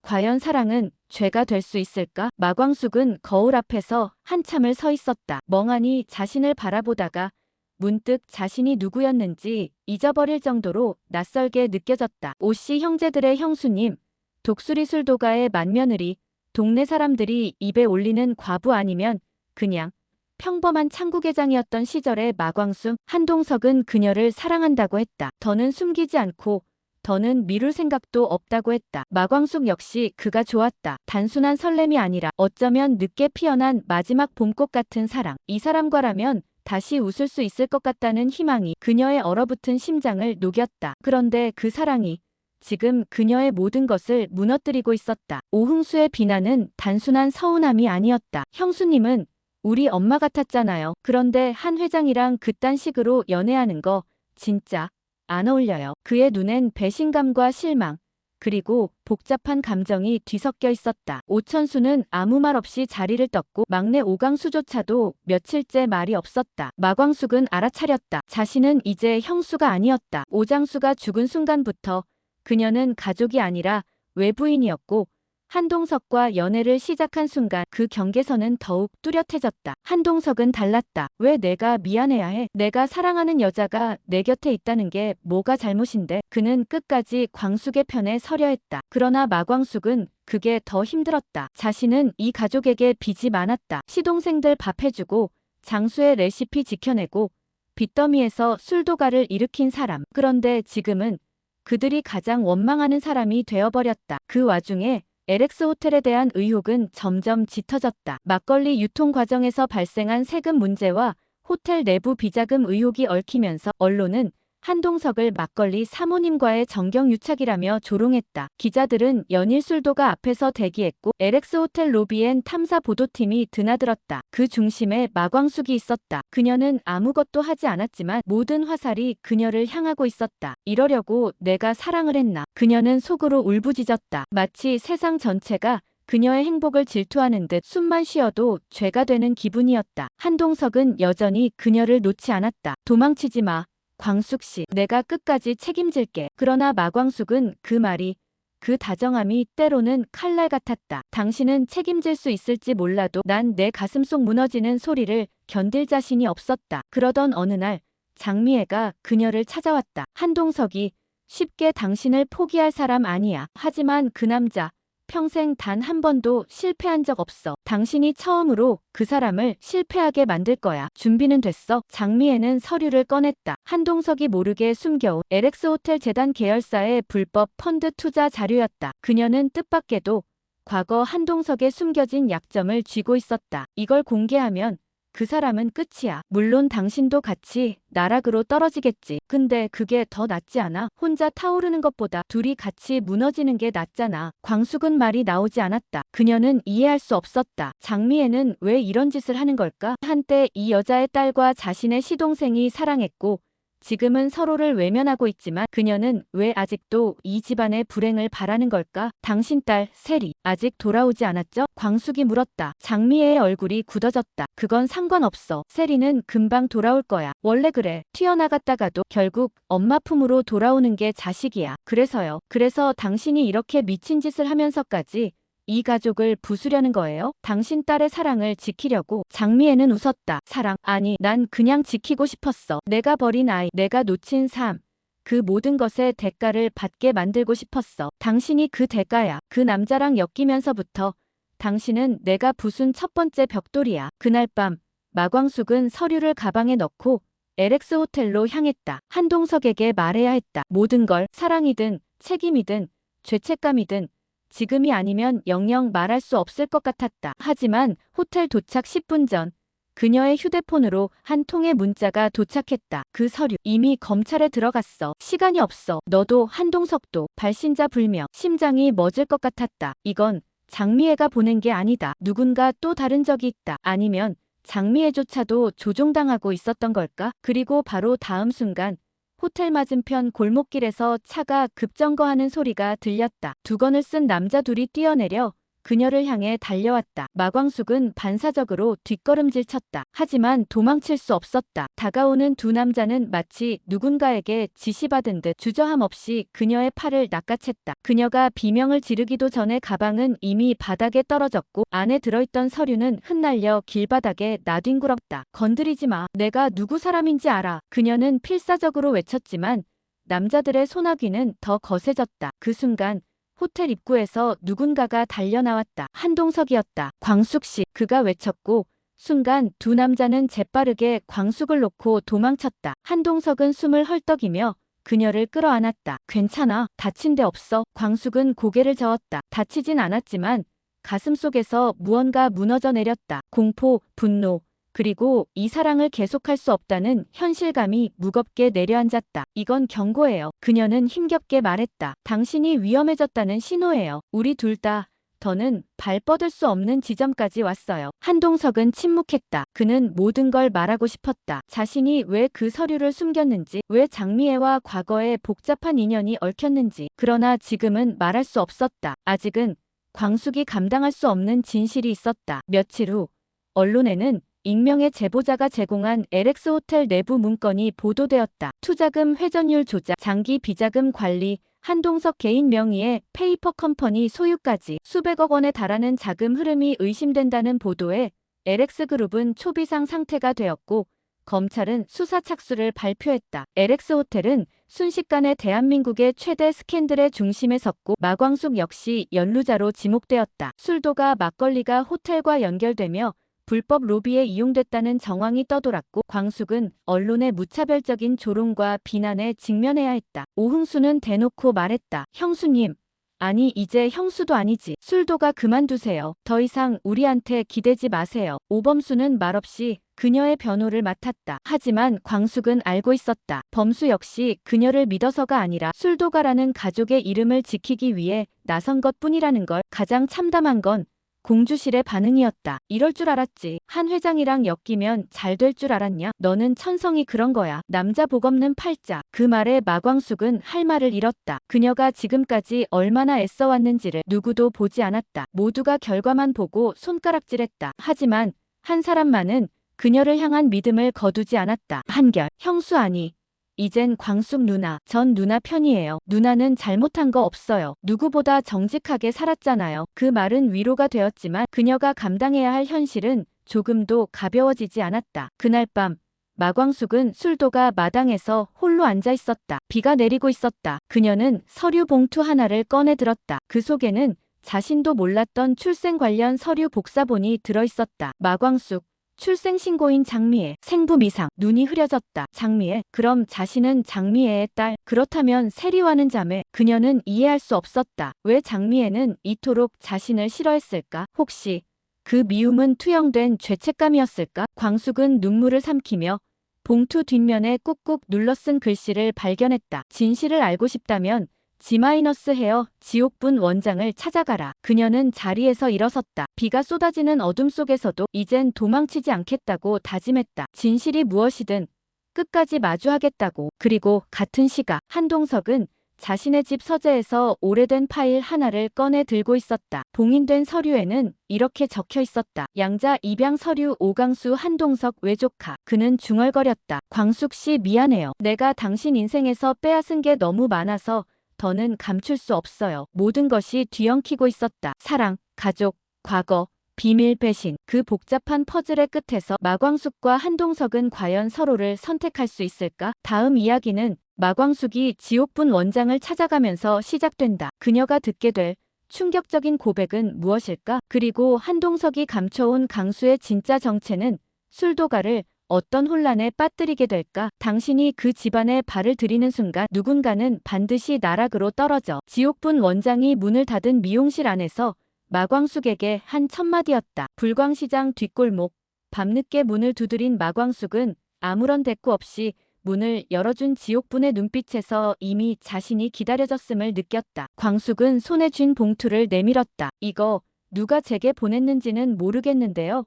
과연 사랑은 죄가 될 수 있을까? 마광숙은 거울 앞에서 한참을 서 있었다. 멍하니 자신을 바라보다가 문득 자신이 누구였는지 잊어버릴 정도로 낯설게 느껴졌다. 오씨 형제들의 형수님, 독수리 술도가의 맏며느리, 동네 사람들이 입에 올리는 과부 아니면 그냥 평범한 창구계장이었던 시절의 마광숙. 한동석은 그녀를 사랑한다고 했다. 더는 숨기지 않고 더는 미룰 생각도 없다고 했다. 마광숙 역시 그가 좋았다. 단순한 설렘이 아니라 어쩌면 늦게 피어난 마지막 봄꽃 같은 사랑. 이 사람과라면 다시 웃을 수 있을 것 같다는 희망이 그녀의 얼어붙은 심장을 녹였다. 그런데 그 사랑이 지금 그녀의 모든 것을 무너뜨리고 있었다. 오흥수의 비난은 단순한 서운함이 아니었다. 형수님은 우리 엄마 같았잖아요. 그런데 한 회장이랑 그딴 식으로 연애하는 거 진짜 안 어울려요. 그의 눈엔 배신감과 실망, 그리고 복잡한 감정이 뒤섞여 있었다. 오천수는 아무 말 없이 자리를 떴고 막내 오광수조차도 며칠째 말이 없었다. 마광숙은 알아차렸다. 자신은 이제 형수가 아니었다. 오장수가 죽은 순간부터 그녀는 가족이 아니라 외부인이었고 한동석과 연애를 시작한 순간 그 경계선은 더욱 뚜렷해졌다. 한동석은 달랐다. 왜 내가 미안해야 해? 내가 사랑하는 여자가 내 곁에 있다는 게 뭐가 잘못인데? 그는 끝까지 광숙의 편에 서려 했다. 그러나 마광숙은 그게 더 힘들었다. 자신은 이 가족에게 빚이 많았다. 시동생들 밥 해주고 장수의 레시피 지켜내고 빚더미에서 술도가를 일으킨 사람. 그런데 지금은 그들이 가장 원망하는 사람이 되어버렸다. 그 와중에 LX 호텔에 대한 의혹은 점점 짙어졌다. 막걸리 유통 과정에서 발생한 세금 문제와 호텔 내부 비자금 의혹이 얽히면서 언론은 한동석을 막걸리 사모님과의 정경유착이라며 조롱했다. 기자들은 연일 술도가 앞에서 대기했고 LX 호텔 로비엔 탐사 보도팀이 드나들었다. 그 중심에 마광숙이 있었다. 그녀는 아무것도 하지 않았지만 모든 화살이 그녀를 향하고 있었다. 이러려고 내가 사랑을 했나? 그녀는 속으로 울부짖었다. 마치 세상 전체가 그녀의 행복을 질투하는 듯 숨만 쉬어도 죄가 되는 기분이었다. 한동석은 여전히 그녀를 놓지 않았다. 도망치지 마. 광숙씨, 내가 끝까지 책임질게. 그러나 마광숙은 그 말이, 그 다정함이 때로는 칼날 같았다. 당신은 책임질 수 있을지 몰라도 난 내 가슴속 무너지는 소리를 견딜 자신이 없었다. 그러던 어느 날 장미애가 그녀를 찾아왔다. 한동석이 쉽게 당신을 포기할 사람 아니야. 하지만 그 남자 평생 단 한 번도 실패한 적 없어. 당신이 처음으로 그 사람을 실패하게 만들 거야. 준비는 됐어. 장미애는 서류를 꺼냈다. 한동석이 모르게 숨겨온 LX 호텔 재단 계열사의 불법 펀드 투자 자료였다. 그녀는 뜻밖에도 과거 한동석의 숨겨진 약점을 쥐고 있었다. 이걸 공개하면 그 사람은 끝이야. 물론 당신도 같이 나락으로 떨어지겠지. 근데 그게 더 낫지 않아? 혼자 타오르는 것보다 둘이 같이 무너지는 게 낫잖아. 광숙은 말이 나오지 않았다. 그녀는 이해할 수 없었다. 장미애는 왜 이런 짓을 하는 걸까? 한때 이 여자의 딸과 자신의 시동생이 사랑했고 지금은 서로를 외면하고 있지만 그녀는 왜 아직도 이 집안의 불행을 바라는 걸까? 당신 딸 세리 아직 돌아오지 않았죠? 광숙이 물었다. 장미애의 얼굴이 굳어졌다. 그건 상관없어. 세리는 금방 돌아올 거야. 원래 그래. 튀어나갔다가도 결국 엄마 품으로 돌아오는 게 자식이야. 그래서요. 그래서 당신이 이렇게 미친 짓을 하면서까지 이 가족을 부수려는 거예요? 당신 딸의 사랑을 지키려고. 장미애는 웃었다. 사랑? 아니, 난 그냥 지키고 싶었어. 내가 버린 아이, 내가 놓친 삶. 그 모든 것의 대가를 받게 만들고 싶었어. 당신이 그 대가야. 그 남자랑 엮이면서부터 당신은 내가 부순 첫 번째 벽돌이야. 그날 밤 마광숙은 서류를 가방에 넣고 LX 호텔로 향했다. 한동석에게 말해야 했다. 모든 걸. 사랑이든 책임이든 죄책감이든 지금이 아니면 영영 말할 수 없을 것 같았다. 하지만 호텔 도착 10분 전 그녀의 휴대폰으로 한 통의 문자가 도착했다. 그 서류 이미 검찰에 들어갔어. 시간이 없어. 너도 한동석도. 발신자 불명. 심장이 멎을 것 같았다. 이건 장미애가 보낸 게 아니다. 누군가 또 다른 적이 있다. 아니면 장미애조차도 조종당하고 있었던 걸까? 그리고 바로 다음 순간 호텔 맞은편 골목길에서 차가 급정거하는 소리가 들렸다. 두건을 쓴 남자 둘이 뛰어내려 그녀를 향해 달려왔다. 마광숙은 반사적으로 뒷걸음질 쳤다. 하지만 도망칠 수 없었다. 다가오는 두 남자는 마치 누군가에게 지시받은 듯 주저함 없이 그녀의 팔을 낚아챘다. 그녀가 비명을 지르기도 전에 가방은 이미 바닥에 떨어졌고 안에 들어있던 서류는 흩날려 길바닥에 나뒹굴었다. 건드리지 마. 내가 누구 사람인지 알아. 그녀는 필사적으로 외쳤지만 남자들의 소나귀는 더 거세졌다. 그 순간 호텔 입구에서 누군가가 달려나왔다. 한동석이었다. 광숙씨. 그가 외쳤고 순간 두 남자는 재빠르게 광숙을 놓고 도망쳤다. 한동석은 숨을 헐떡이며 그녀를 끌어안았다. 괜찮아. 다친 데 없어. 광숙은 고개를 저었다. 다치진 않았지만 가슴속에서 무언가 무너져 내렸다. 공포, 분노, 그리고 이 사랑을 계속할 수 없다는 현실감이 무겁게 내려앉았다. 이건 경고예요. 그녀는 힘겹게 말했다. 당신이 위험해졌다는 신호예요. 우리 둘 다 더는 발 뻗을 수 없는 지점까지 왔어요. 한동석은 침묵했다. 그는 모든 걸 말하고 싶었다. 자신이 왜 그 서류를 숨겼는지, 왜 장미애와 과거에 복잡한 인연이 얽혔는지. 그러나 지금은 말할 수 없었다. 아직은 광숙이 감당할 수 없는 진실이 있었다. 며칠 후 언론에는 익명의 제보자가 제공한 LX 호텔 내부 문건이 보도되었다. 투자금 회전율 조작, 장기 비자금 관리, 한동석 개인 명의의 페이퍼 컴퍼니 소유까지 수백억 원에 달하는 자금 흐름이 의심된다는 보도에 LX그룹은 초비상 상태가 되었고 검찰은 수사 착수를 발표했다. LX 호텔은 순식간에 대한민국의 최대 스캔들의 중심에 섰고 마광숙 역시 연루자로 지목되었다. 술도가 막걸리가 호텔과 연결되며 불법 로비에 이용됐다는 정황이 떠돌았고 광숙은 언론의 무차별적인 조롱과 비난에 직면해야 했다. 오흥수는 대놓고 말했다. 형수님, 아니 이제 형수도 아니지. 술도가 그만두세요. 더 이상 우리한테 기대지 마세요. 오범수는 말없이 그녀의 변호를 맡았다. 하지만 광숙은 알고 있었다. 범수 역시 그녀를 믿어서가 아니라 술도가라는 가족의 이름을 지키기 위해 나선 것뿐이라는 걸. 가장 참담한 건 공주실의 반응이었다. 이럴 줄 알았지. 한 회장이랑 엮이면 잘 될 줄 알았냐? 너는 천성이 그런 거야. 남자 복 없는 팔자. 그 말에 마광숙은 할 말을 잃었다. 그녀가 지금까지 얼마나 애써왔는지를 누구도 보지 않았다. 모두가 결과만 보고 손가락질했다. 하지만 한 사람만은 그녀를 향한 믿음을 거두지 않았다. 한결. 형수 아니. 이젠 광숙 누나, 전 누나 편이에요. 누나는 잘못한 거 없어요. 누구보다 정직하게 살았잖아요. 그 말은 위로가 되었지만 그녀가 감당해야 할 현실은 조금도 가벼워지지 않았다. 그날 밤 마광숙은 술도가 마당에서 홀로 앉아 있었다. 비가 내리고 있었다. 그녀는 서류 봉투 하나를 꺼내 들었다. 그 속에는 자신도 몰랐던 출생 관련 서류 복사본이 들어있었다. 마광숙. 출생신고인 장미애, 생부 미상, 눈이 흐려졌다. 장미애, 그럼 자신은 장미애의 딸, 그렇다면 세리와는 자매. 그녀는 이해할 수 없었다. 왜 장미애는 이토록 자신을 싫어했을까? 혹시 그 미움은 투영된 죄책감이었을까? 광숙은 눈물을 삼키며 봉투 뒷면에 꾹꾹 눌러 쓴 글씨를 발견했다. 진실을 알고 싶다면 G-헤어 지옥분 원장을 찾아가라. 그녀는 자리에서 일어섰다. 비가 쏟아지는 어둠 속에서도 이젠 도망치지 않겠다고 다짐했다. 진실이 무엇이든 끝까지 마주하겠다고. 그리고 같은 시각 한동석은 자신의 집 서재에서 오래된 파일 하나를 꺼내 들고 있었다. 봉인된 서류에는 이렇게 적혀 있었다. 양자 입양 서류 오강수 한동석 외조카. 그는 중얼거렸다. 광숙 씨 미안해요. 내가 당신 인생에서 빼앗은 게 너무 많아서 더는 감출 수 없어요. 모든 것이 뒤엉키고 있었다. 사랑, 가족, 과거, 비밀, 배신. 그 복잡한 퍼즐의 끝에서 마광숙과 한동석은 과연 서로를 선택할 수 있을까? 다음 이야기는 마광숙이 지옥분 원장을 찾아가면서 시작된다. 그녀가 듣게 될 충격적인 고백은 무엇일까? 그리고 한동석이 감춰온 강수의 진짜 정체는 술도가를 어떤 혼란에 빠뜨리게 될까? 당신이 그 집안에 발을 들이는 순간 누군가는 반드시 나락으로 떨어져. 지옥분 원장이 문을 닫은 미용실 안에서 마광숙에게 한 첫마디였다. 불광시장 뒷골목. 밤늦게 문을 두드린 마광숙은 아무런 대꾸 없이 문을 열어준 지옥분의 눈빛에서 이미 자신이 기다려졌음을 느꼈다. 광숙은 손에 쥔 봉투를 내밀었다. 이거 누가 제게 보냈는지는 모르겠는데요.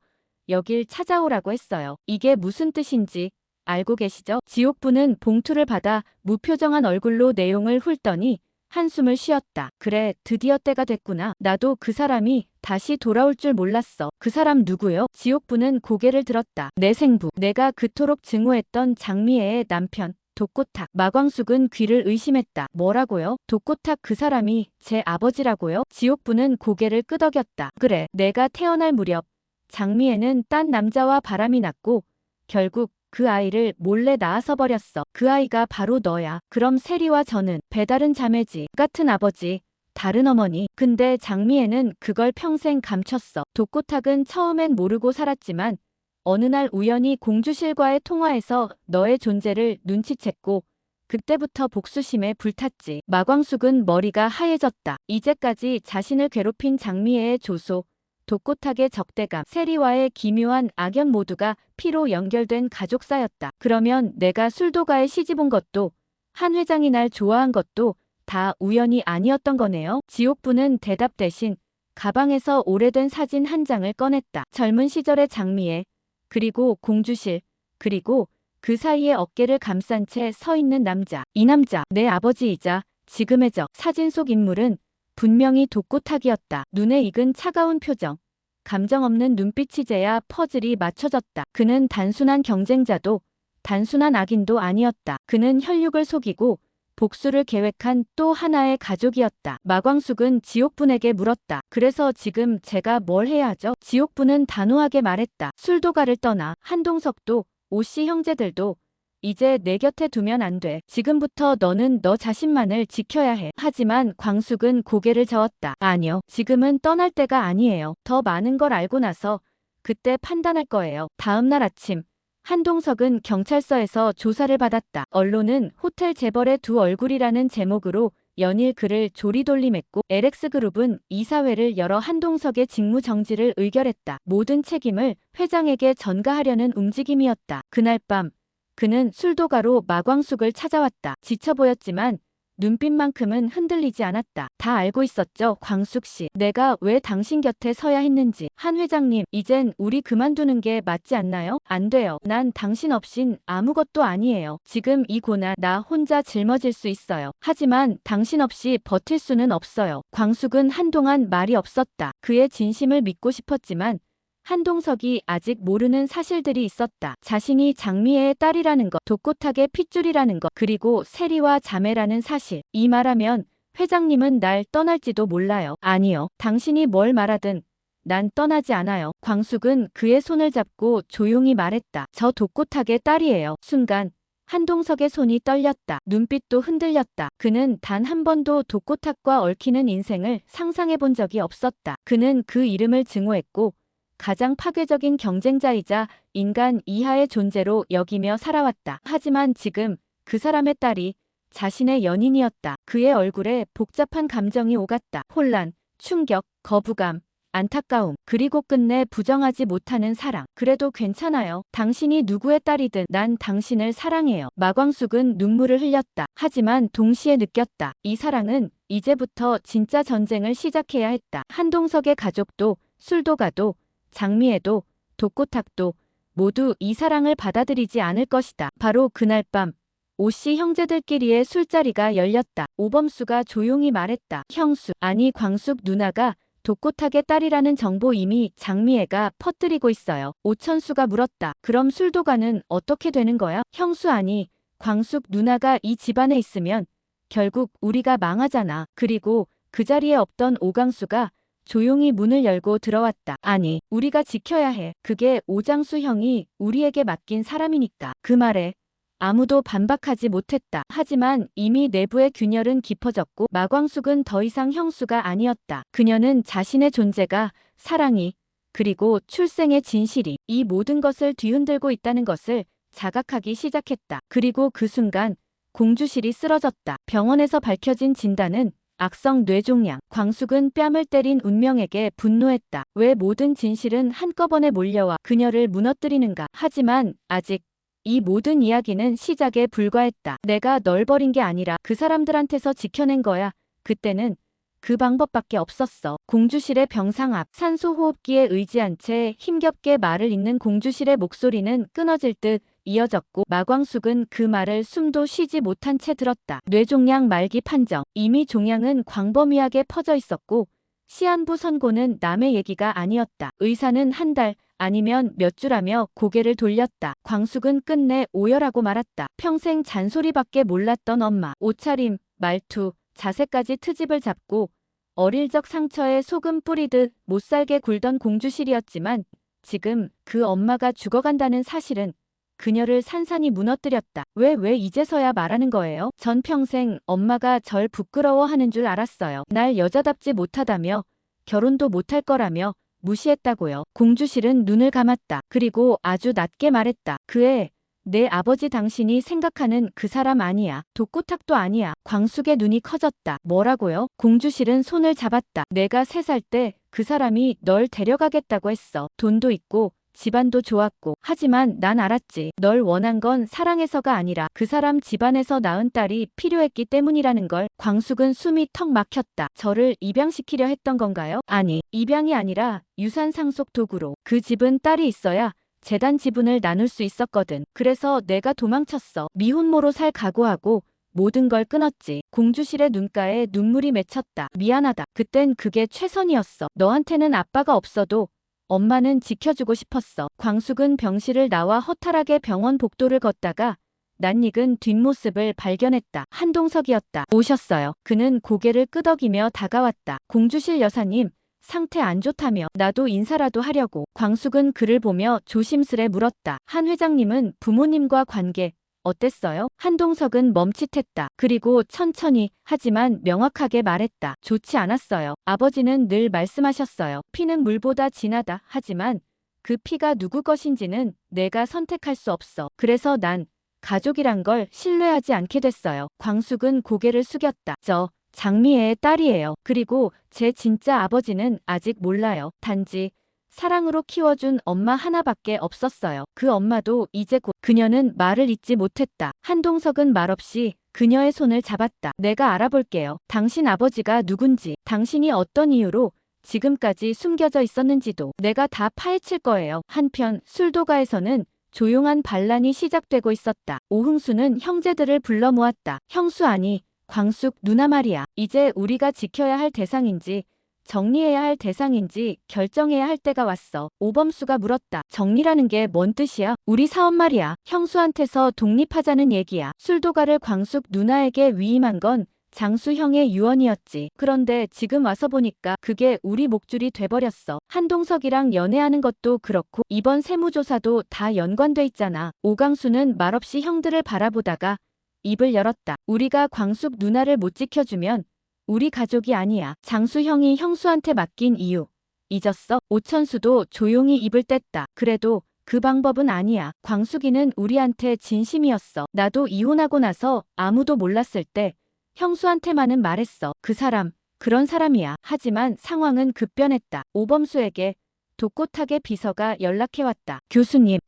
여길 찾아오라고 했어요. 이게 무슨 뜻인지 알고 계시죠? 지옥분은 봉투를 받아 무표정한 얼굴로 내용을 훑더니 한숨을 쉬었다. 그래, 드디어 때가 됐구나. 나도 그 사람이 다시 돌아올 줄 몰랐어. 그 사람 누구요? 지옥부는 고개를 들었다. 내 생부. 내가 그토록 증오했던 장미애의 남편. 독고탁. 마광숙은 귀를 의심했다. 뭐라고요? 독고탁 그 사람이 제 아버지라고요? 지옥부는 고개를 끄덕였다. 그래, 내가 태어날 무렵 장미애는 딴 남자와 바람이 났고 결국 그 아이를 몰래 낳아서 버렸어. 그 아이가 바로 너야. 그럼 세리와 저는 배다른 자매지. 같은 아버지, 다른 어머니. 근데 장미애는 그걸 평생 감췄어. 독고탁은 처음엔 모르고 살았지만 어느 날 우연히 공주실과의 통화에서 너의 존재를 눈치챘고 그때부터 복수심에 불탔지. 마광숙은 머리가 하얘졌다. 이제까지 자신을 괴롭힌 장미애의 조소, 독고탁의 적대감, 세리와의 기묘한 악연 모두가 피로 연결된 가족사였다. 그러면 내가 술도가에 시집온 것도 한 회장이 날 좋아한 것도 다 우연이 아니었던 거네요. 지옥부는 대답 대신 가방에서 오래된 사진 한 장을 꺼냈다. 젊은 시절의 장미애, 그리고 공주실, 그리고 그 사이에 어깨를 감싼 채 서 있는 남자. 이 남자, 내 아버지이자 지금의 저 사진 속 인물은 분명히 독고탁이었다. 눈에 익은 차가운 표정, 감정 없는 눈빛이제야 퍼즐이 맞춰졌다. 그는 단순한 경쟁자도 단순한 악인도 아니었다. 그는 혈육을 속이고 복수를 계획한 또 하나의 가족이었다. 마광숙은 지옥분에게 물었다. 그래서 지금 제가 뭘 해야 하죠? 지옥분은 단호하게 말했다. 술도가를 떠나. 한동석도 오씨 형제들도 이제 내 곁에 두면 안 돼. 지금부터 너는 너 자신만을 지켜야 해. 하지만 광숙은 고개를 저었다. 아니요. 지금은 떠날 때가 아니에요. 더 많은 걸 알고 나서 그때 판단할 거예요. 다음 날 아침 한동석은 경찰서에서 조사를 받았다. 언론은 호텔 재벌의 두 얼굴이라는 제목으로 연일 글을 조리돌림했고 LX그룹은 이사회를 열어 한동석의 직무 정지를 의결했다. 모든 책임을 회장에게 전가하려는 움직임이었다. 그날 밤 그는 술도가로 마광숙을 찾아왔다. 지쳐 보였지만 눈빛만큼은 흔들리지 않았다. 다 알고 있었죠, 광숙 씨. 내가 왜 당신 곁에 서야 했는지. 한 회장님, 이젠 우리 그만두는 게 맞지 않나요? 안 돼요. 난 당신 없인 아무것도 아니에요. 지금 이 고난 나 혼자 짊어질 수 있어요. 하지만 당신 없이 버틸 수는 없어요. 광숙은 한동안 말이 없었다. 그의 진심을 믿고 싶었지만 한동석이 아직 모르는 사실들이 있었다. 자신이 장미애의 딸이라는 것, 독고탁의 핏줄이라는 것, 그리고 세리와 자매라는 사실. 이 말하면 회장님은 날 떠날지도 몰라요. 아니요. 당신이 뭘 말하든 난 떠나지 않아요. 광숙은 그의 손을 잡고 조용히 말했다. 저 독고탁의 딸이에요. 순간 한동석의 손이 떨렸다. 눈빛도 흔들렸다. 그는 단 한 번도 독고탁과 얽히는 인생을 상상해 본 적이 없었다. 그는 그 이름을 증오했고 가장 파괴적인 경쟁자이자 인간 이하의 존재로 여기며 살아왔다. 하지만 지금 그 사람의 딸이 자신의 연인이었다. 그의 얼굴에 복잡한 감정이 오갔다. 혼란, 충격, 거부감, 안타까움, 그리고 끝내 부정하지 못하는 사랑. 그래도 괜찮아요. 당신이 누구의 딸이든 난 당신을 사랑해요. 마광숙은 눈물을 흘렸다. 하지만 동시에 느꼈다. 이 사랑은 이제부터 진짜 전쟁을 시작해야 했다. 한동석의 가족도 술도가도 장미애도 독고탁도 모두 이 사랑을 받아들이지 않을 것이다. 바로 그날 밤 오씨 형제들끼리의 술자리가 열렸다. 오범수가 조용히 말했다. 형수, 아니 광숙 누나가 독고탁의 딸이라는 정보 이미 장미애가 퍼뜨리고 있어요. 오천수가 물었다. 그럼 술도가는 어떻게 되는 거야? 형수, 아니 광숙 누나가 이 집안에 있으면 결국 우리가 망하잖아. 그리고 그 자리에 없던 오강수가 조용히 문을 열고 들어왔다. 아니, 우리가 지켜야 해. 그게 오장수 형이 우리에게 맡긴 사람이니까. 그 말에 아무도 반박하지 못했다. 하지만 이미 내부의 균열은 깊어졌고 마광숙은 더 이상 형수가 아니었다. 그녀는 자신의 존재가, 사랑이, 그리고 출생의 진실이 이 모든 것을 뒤흔들고 있다는 것을 자각하기 시작했다. 그리고 그 순간 공주실이 쓰러졌다. 병원에서 밝혀진 진단은 악성 뇌종양. 광숙은 뺨을 때린 운명에게 분노했다. 왜 모든 진실은 한꺼번에 몰려와 그녀를 무너뜨리는가. 하지만 아직 이 모든 이야기는 시작에 불과했다. 내가 널 버린 게 아니라 그 사람들한테서 지켜낸 거야. 그때는 그 방법밖에 없었어. 공주실의 병상 앞 산소호흡기에 의지한 채 힘겹게 말을 잇는 공주실의 목소리는 끊어질 듯 이어졌고 마광숙은 그 말을 숨도 쉬지 못한 채 들었다. 뇌종양 말기 판정. 이미 종양은 광범위하게 퍼져 있었고 시한부 선고는 남의 얘기가 아니었다. 의사는 한 달 아니면 몇 주라며 고개를 돌렸다. 광숙은 끝내 오열하고 말았다. 평생 잔소리밖에 몰랐던 엄마. 옷차림, 말투, 자세까지 트집을 잡고 어릴 적 상처에 소금 뿌리듯 못살게 굴던 공주실이었지만 지금 그 엄마가 죽어간다는 사실은 그녀를 산산이 무너뜨렸다. 왜 이제서야 말하는 거예요? 전 평생 엄마가 절 부끄러워하는 줄 알았어요. 날 여자답지 못하다며 결혼도 못할 거라며 무시했다고요. 공주실은 눈을 감았다. 그리고 아주 낮게 말했다. 그애 내 아버지 당신이 생각하는 그 사람 아니야. 독고탁도 아니야. 광숙의 눈이 커졌다. 뭐라고요? 공주실은 손을 잡았다. 내가 3살 때 그 사람이 널 데려가겠다고 했어. 돈도 있고 집안도 좋았고. 하지만 난 알았지. 널 원한 건 사랑해서가 아니라 그 사람 집안에서 낳은 딸이 필요했기 때문이라는 걸. 광숙은 숨이 턱 막혔다. 저를 입양시키려 했던 건가요? 아니, 입양이 아니라 유산 상속 도구로. 그 집은 딸이 있어야 재단 지분을 나눌 수 있었거든. 그래서 내가 도망쳤어. 미혼모로 살 각오하고 모든 걸 끊었지. 공주실의 눈가에 눈물이 맺혔다. 미안하다. 그땐 그게 최선이었어. 너한테는 아빠가 없어도 엄마는 지켜주고 싶었어. 광숙은 병실을 나와 허탈하게 병원 복도를 걷다가 낯익은 뒷모습을 발견했다. 한동석이었다. 오셨어요. 그는 고개를 끄덕이며 다가왔다. 공주실 여사님, 상태 안 좋다며. 나도 인사라도 하려고. 광숙은 그를 보며 조심스레 물었다. 한 회장님은 부모님과 관계 어땠어요? 한동석은 멈칫했다. 그리고 천천히 하지만 명확하게 말했다. 좋지 않았어요. 아버지는 늘 말씀하셨어요. 피는 물보다 진하다. 하지만 그 피가 누구 것인지는 내가 선택할 수 없어. 그래서 난 가족이란 걸 신뢰하지 않게 됐어요. 광숙은 고개를 숙였다. 저 장미애의 딸이에요. 그리고 제 진짜 아버지는 아직 몰라요. 단지 사랑으로 키워준 엄마 하나밖에 없었어요. 그 엄마도 이제 곧. 그녀는 말을 잇지 못했다. 한동석은 말없이 그녀의 손을 잡았다. 내가 알아볼게요. 당신 아버지가 누군지, 당신이 어떤 이유로 지금까지 숨겨져 있었는지도 내가 다 파헤칠 거예요. 한편 술도가에서는 조용한 반란이 시작되고 있었다. 오흥수는 형제들을 불러 모았다. 형수 아니, 광숙 누나 말이야. 이제 우리가 지켜야 할 대상인지 정리해야 할 대상인지 결정해야 할 때가 왔어. 오범수가 물었다. 정리라는 게 뭔 뜻이야? 우리 사업 말이야. 형수한테서 독립하자는 얘기야. 술도가를 광숙 누나에게 위임한 건 장수형의 유언이었지. 그런데 지금 와서 보니까 그게 우리 목줄이 돼버렸어. 한동석이랑 연애하는 것도 그렇고 이번 세무조사도 다 연관돼 있잖아. 오강수는 말없이 형들을 바라보다가 입을 열었다. 우리가 광숙 누나를 못 지켜주면 우리 가족이 아니야. 장수형이 형수한테 맡긴 이유 잊었어? 오천수도 조용히 입을 뗐다. 그래도 그 방법은 아니야. 광숙이는 우리한테 진심이었어. 나도 이혼하고 나서 아무도 몰랐을 때 형수한테만은 말했어. 그 사람 그런 사람이야. 하지만 상황은 급변했다. 오범수에게 독고탁의 비서가 연락해왔다.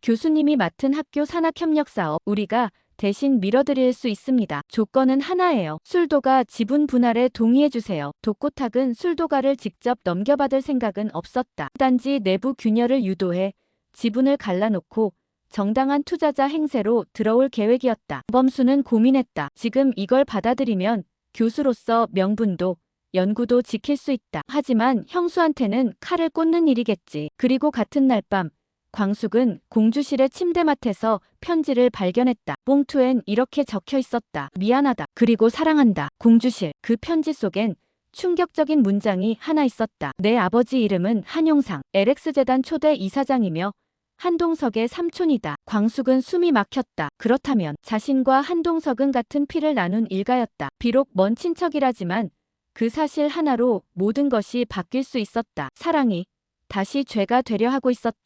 교수님이 맡은 학교 산학협력사업 우리가 대신 밀어드릴 수 있습니다. 조건은 하나예요. 술도가 지분 분할에 동의해주세요. 독고탁은 술도가를 직접 넘겨받을 생각은 없었다. 단지 내부 균열을 유도해 지분을 갈라놓고 정당한 투자자 행세로 들어올 계획이었다. 범수는 고민했다. 지금 이걸 받아들이면 교수로서 명분도 연구도 지킬 수 있다. 하지만 형수한테는 칼을 꽂는 일이겠지. 그리고 같은 날 밤 광숙은 공주실의 침대맡에서 편지를 발견했다. 봉투엔 이렇게 적혀 있었다. 미안하다. 그리고 사랑한다. 공주실. 그 편지 속엔 충격적인 문장이 하나 있었다. 내 아버지 이름은 한용상. LX재단 초대 이사장이며 한동석의 삼촌이다. 광숙은 숨이 막혔다. 그렇다면 자신과 한동석은 같은 피를 나눈 일가였다. 비록 먼 친척이라지만 그 사실 하나로 모든 것이 바뀔 수 있었다. 사랑이 다시 죄가 되려 하고 있었다.